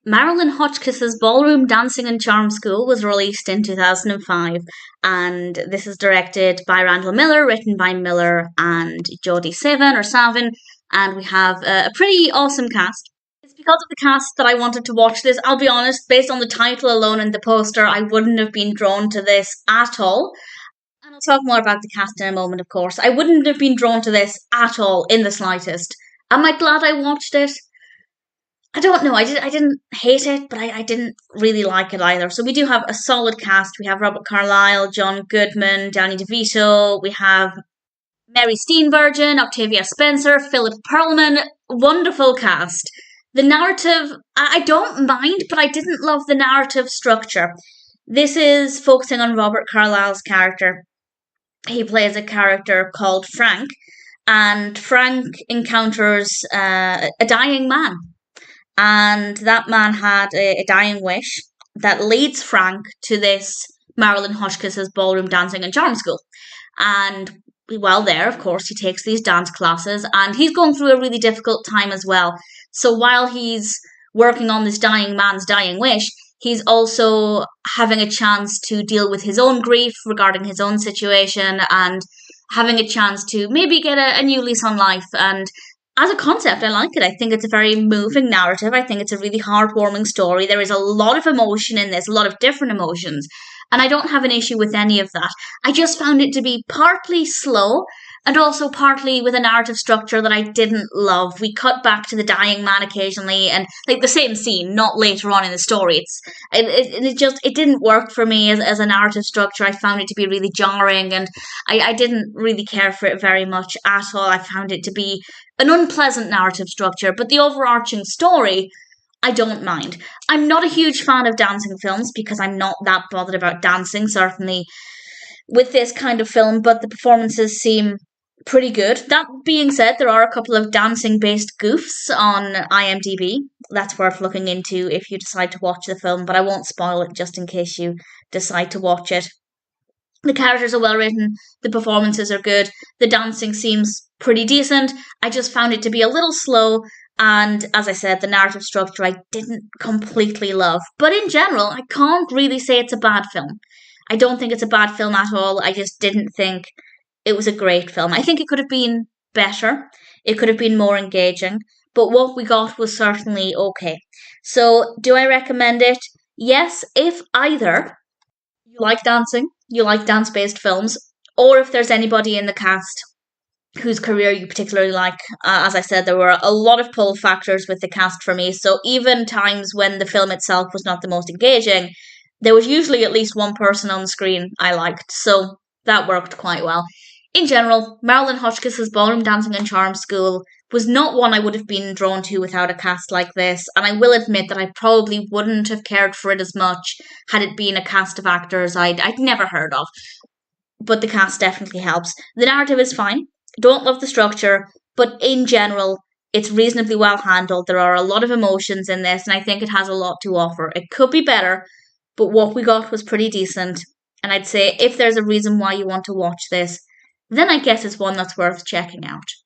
Marilyn Hotchkiss's Ballroom, Dancing and Charm School was released in 2005, and this is directed by Randall Miller, written by Miller and Jody Savin, and we have a pretty awesome cast. It's because of the cast that I wanted to watch this. I'll be honest, based on the title alone and the poster, I wouldn't have been drawn to this at all. And I'll talk more about the cast in a moment, of course. I wouldn't have been drawn to this at all, in the slightest. Am I glad I watched it? I don't know. I didn't hate it, but I didn't really like it either. So we do have a solid cast. We have Robert Carlyle, John Goodman, Danny DeVito. We have Mary Steenburgen, Octavia Spencer, Philip Perlman. Wonderful cast. The narrative, I don't mind, but I didn't love the narrative structure. This is focusing on Robert Carlyle's character. He plays a character called Frank, and Frank encounters a dying man. And that man had a dying wish that leads Frank to this Marilyn Hotchkiss's Ballroom Dancing and Charm School. And while there, of course, he takes these dance classes, and he's going through a really difficult time as well. So while he's working on this dying man's dying wish, he's also having a chance to deal with his own grief regarding his own situation, and having a chance to maybe get a new lease on life. And as a concept, I like it. I think it's a very moving narrative. I think it's a really heartwarming story. There is a lot of emotion in this, a lot of different emotions, and I don't have an issue with any of that. I just found it to be partly slow and also partly with a narrative structure that I didn't love. We cut back to the dying man occasionally, and like the same scene, not later on in the story. It didn't work for me as a narrative structure. I found it to be really jarring, and I didn't really care for it very much at all. I found it to be an unpleasant narrative structure, but the overarching story, I don't mind. I'm not a huge fan of dancing films because I'm not that bothered about dancing, certainly with this kind of film, but the performances seem pretty good. That being said, there are a couple of dancing-based goofs on IMDb. That's worth looking into if you decide to watch the film, but I won't spoil it just in case you decide to watch it. The characters are well written, the performances are good, the dancing seems pretty decent. I just found it to be a little slow, and as I said, the narrative structure I didn't completely love. But in general, I can't really say it's a bad film. I don't think it's a bad film at all. I just didn't think it was a great film. I think it could have been better. It could have been more engaging, but what we got was certainly okay. So, do I recommend it? Yes, if either you like dancing, you like dance-based films, or if there's anybody in the cast whose career you particularly like. As I said, there were a lot of pull factors with the cast for me, so even times when the film itself was not the most engaging, there was usually at least one person on the screen I liked, so that worked quite well. In general, Marilyn Hotchkiss's Ballroom Dancing and Charm School was not one I would have been drawn to without a cast like this, and I will admit that I probably wouldn't have cared for it as much had it been a cast of actors I'd never heard of. But the cast definitely helps. The narrative is fine. Don't love the structure, but in general, it's reasonably well handled. There are a lot of emotions in this, and I think it has a lot to offer. It could be better, but what we got was pretty decent, and I'd say if there's a reason why you want to watch this, then I guess it's one that's worth checking out.